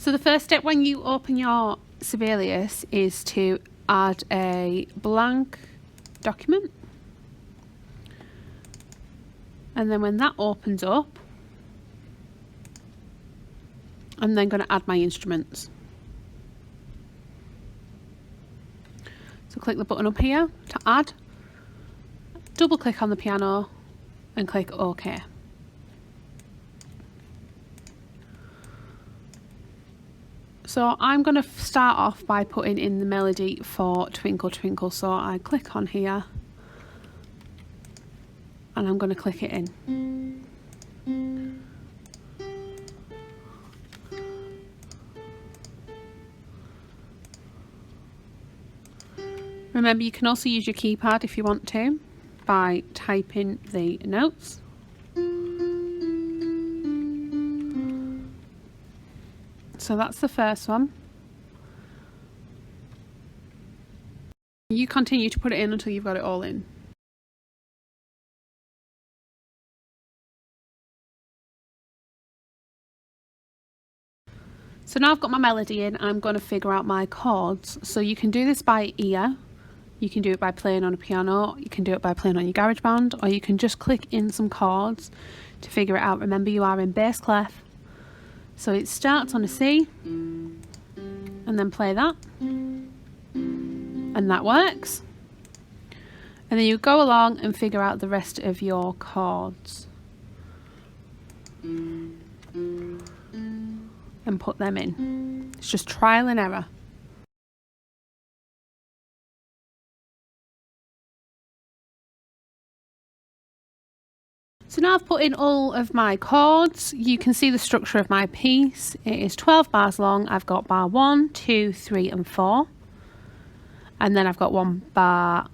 So the first step when you open your Sibelius is to add a blank document. And then when that opens up, I'm then going to add my instruments. So click the button up here to add, double click on the piano and click OK. So I'm going to start off by putting in the melody for Twinkle Twinkle. So I click on here and I'm going to click it in. Remember, you can also use your keypad if you want to by typing the notes. So that's the first one. You continue to put it in until you've got it all in. So now I've got my melody in, I'm going to figure out my chords. So you can do this by ear, you can do it by playing on a piano, you can do it by playing on your GarageBand, or you can just click in some chords to figure it out. Remember, you are in bass clef. So it starts on a C, and then play that, and that works. And then you go along and figure out the rest of your chords and put them in. It's just trial and error. So now I've put in all of my chords. You can see the structure of my piece. It is 12 bars long. I've got bar 1, 2, 3 and 4. And then I've got one bar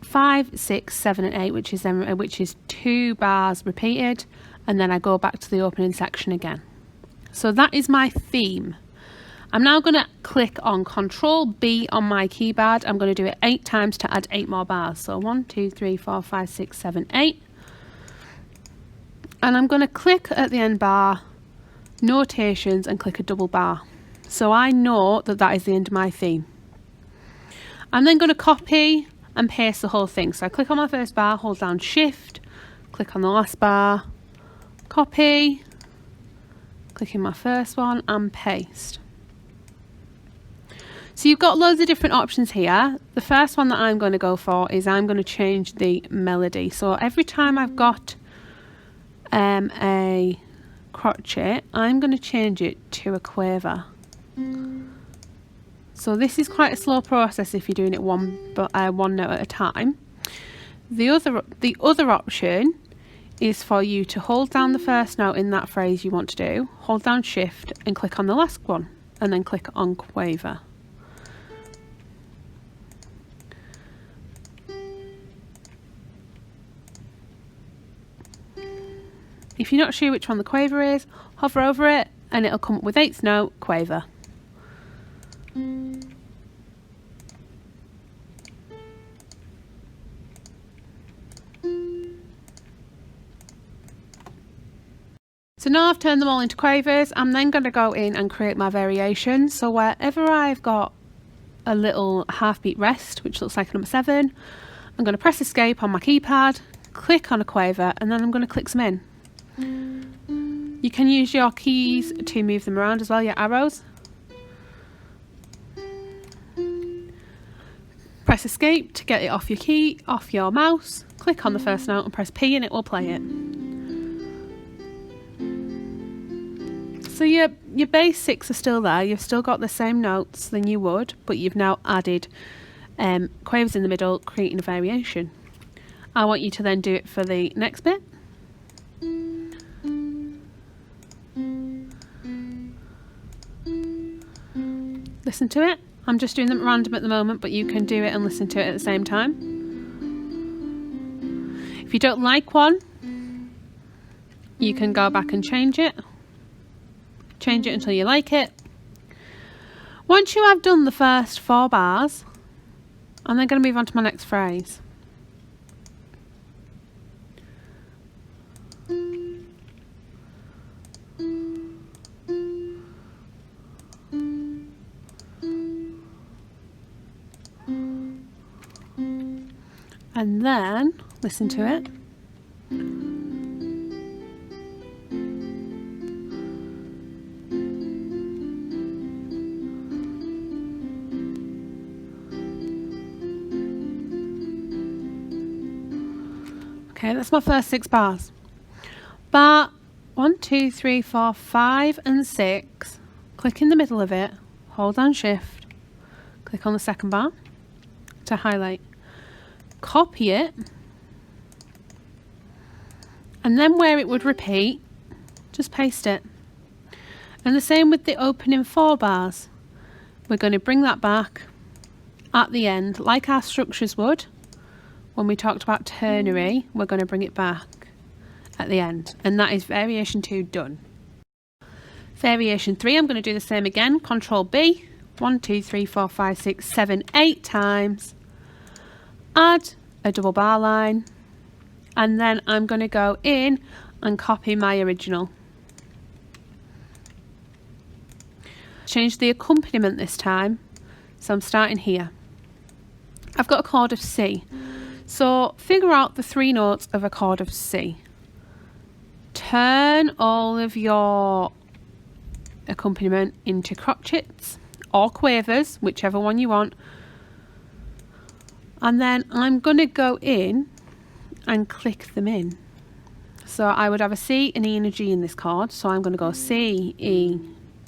5, 6, 7 and 8, which is 2 bars repeated. And then I go back to the opening section again. So that is my theme. I'm now going to click on Control B on my keyboard. I'm going to do it 8 times to add 8 more bars. So 1, 2, 3, 4, 5, 6, 7, 8. And I'm going to click at the end bar, notations, and click a double bar. So I know that that is the end of my theme. I'm then going to copy and paste the whole thing. So I click on my first bar, hold down Shift, click on the last bar, copy, click in my first one and paste. So you've got loads of different options here. The first one that I'm going to go for is I'm going to change the melody. So every time I've got a crotchet, I'm going to change it to a quaver. So this is quite a slow process if you're doing it one note at a time. The other option is for you to hold down the first note in that phrase you want to do, hold down Shift and click on the last one, and then click on quaver. If you're not sure which one the quaver is, hover over it and it'll come up with 8th note, quaver. So now I've turned them all into quavers, I'm then going to go in and create my variation. So wherever I've got a little half beat rest, which looks like number 7, I'm going to press escape on my keypad, click on a quaver, and then I'm going to click some in. You can use your keys to move them around as well, your arrows. Press escape to get it off your mouse, click on the first note and press P and it will play it. So your basics are still there, you've still got the same notes than you would, but you've now added quavers in the middle, creating a variation. I want you to then do it for the next bit. Listen to it. I'm just doing them at random at the moment, but you can do it and listen to it at the same time. If you don't like one, you can go back and change it. Change it until you like it. Once you have done the first 4 bars, I'm then going to move on to my next phrase. And then listen to it. Okay, that's my first 6 bars. Bar 1, 2, 3, 4, 5 and 6. Click in the middle of it, hold down shift, click on the second bar to highlight. Copy it, and then where it would repeat, just paste it. And the same with the opening 4 bars. We're going to bring that back at the end, like our structures would. When we talked about ternary, we're going to bring it back at the end. And that is variation 2 done. Variation 3, I'm going to do the same again. Control B, 1, 2, 3, 4, 5, 6, 7, 8 times. Add a double bar line. And then I'm going to go in and copy my original. Change the accompaniment this time. So I'm starting here. I've got a chord of C. So figure out the 3 notes of a chord of C. Turn all of your accompaniment into crotchets or quavers, whichever one you want. And then I'm going to go in and click them in. So I would have a C, an E and a G in this chord. So I'm going to go C, E,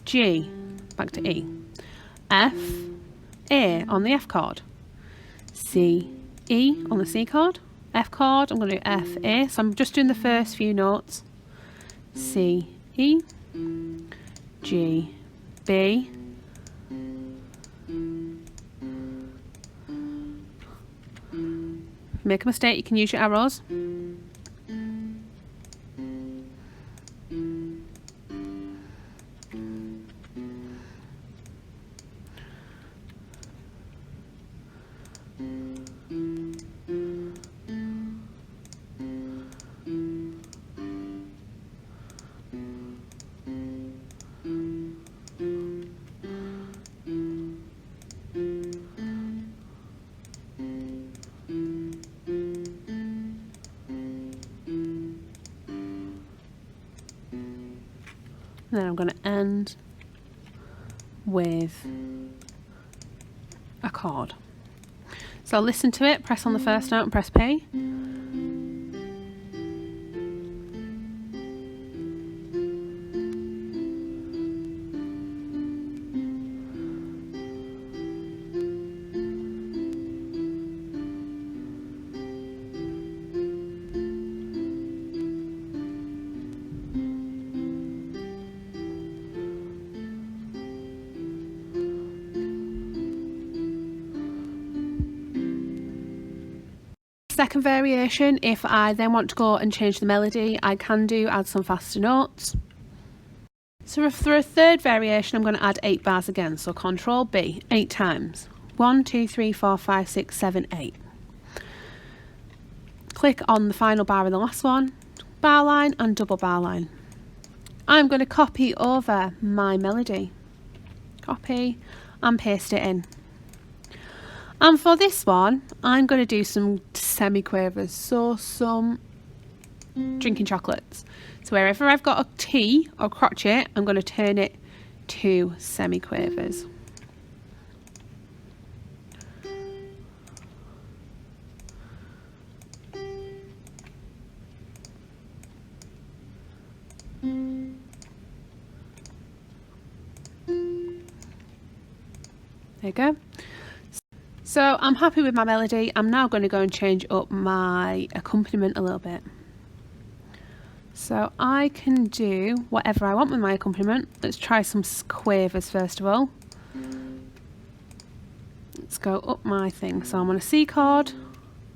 G, back to E. F, A on the F chord. C, E on the C chord. F chord, I'm going to do F, A. So I'm just doing the first few notes. C, E, G, B, make a mistake, you can use your arrows. And then I'm going to end with a chord. So listen to it, press on the first note and press P. Second variation, if I then want to go and change the melody, I can add some faster notes. So for a third variation, I'm going to add 8 bars again. So Control B, 8 times. 1, 2, 3, 4, 5, 6, 7, 8. Click on the final bar in the last one, bar line and double bar line. I'm going to copy over my melody. Copy and paste it in. And for this one, I'm going to do some semi-quavers, so some drinking chocolates. So wherever I've got a T or crotchet, I'm going to turn it to semi-quavers. There you go. So I'm happy with my melody. I'm now going to go and change up my accompaniment a little bit. So I can do whatever I want with my accompaniment. Let's try some quavers first of all. Let's go up my thing. So I'm on a C chord,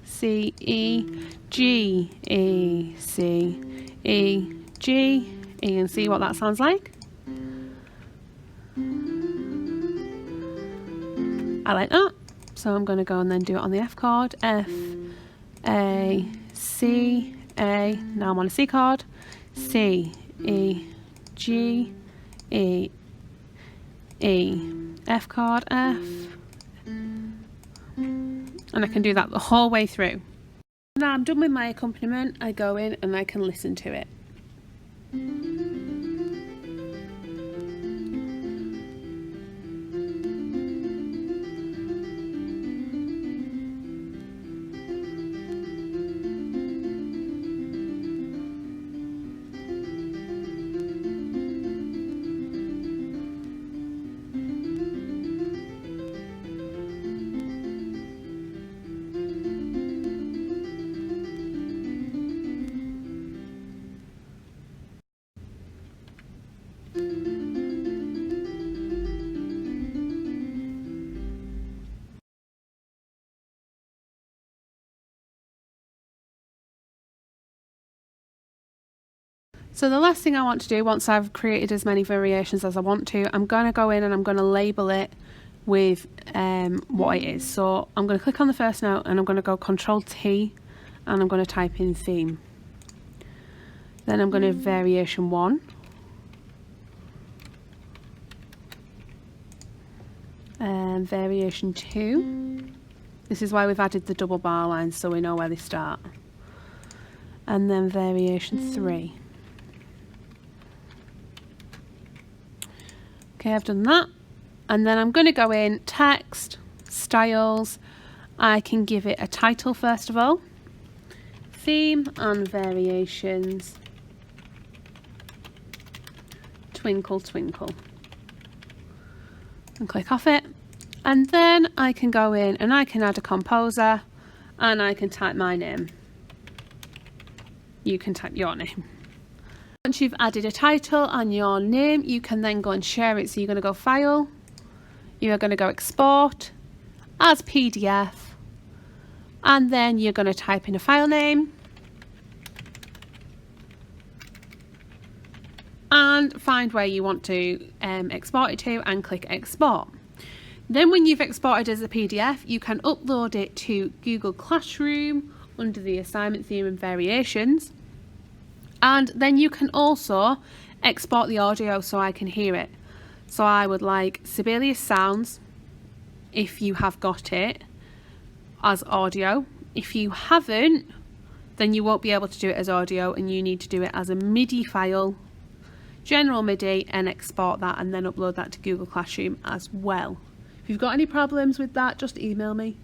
C, E, G, E, C, E, G, E, and see what that sounds like. I like that. So I'm going to go and then do it on the F chord. F, A, C, A. Now I'm on a C chord. C, E, G, E, E. F chord, F. And I can do that the whole way through. now I'm done with my accompaniment, I go in and I can listen to it. So the last thing I want to do, once I've created as many variations as I want to, I'm going to go in and I'm going to label it with what it is. So I'm going to click on the first note and I'm going to go Control T and I'm going to type in theme. Then I'm going to variation 1. And variation 2. This is why we've added the double bar lines so we know where they start. And then variation 3. Okay, I've done that. And then I'm going to go in text, styles. I can give it a title first of all. Theme and variations. Twinkle, twinkle. And click off it. And then I can go in and I can add a composer and I can type my name. You can type your name. Once you've added a title and your name, you can then go and share it. So you're going to go File, you are going to go Export as PDF, and then you're going to type in a file name and find where you want to export it to and click Export. Then when you've exported as a PDF, you can upload it to Google Classroom under the assignment theme and variations. And then you can also export the audio so I can hear it. So I would like Sibelius sounds, if you have got it, as audio. If you haven't, then you won't be able to do it as audio and you need to do it as a MIDI file, general MIDI, and export that and then upload that to Google Classroom as well. If you've got any problems with that, just email me.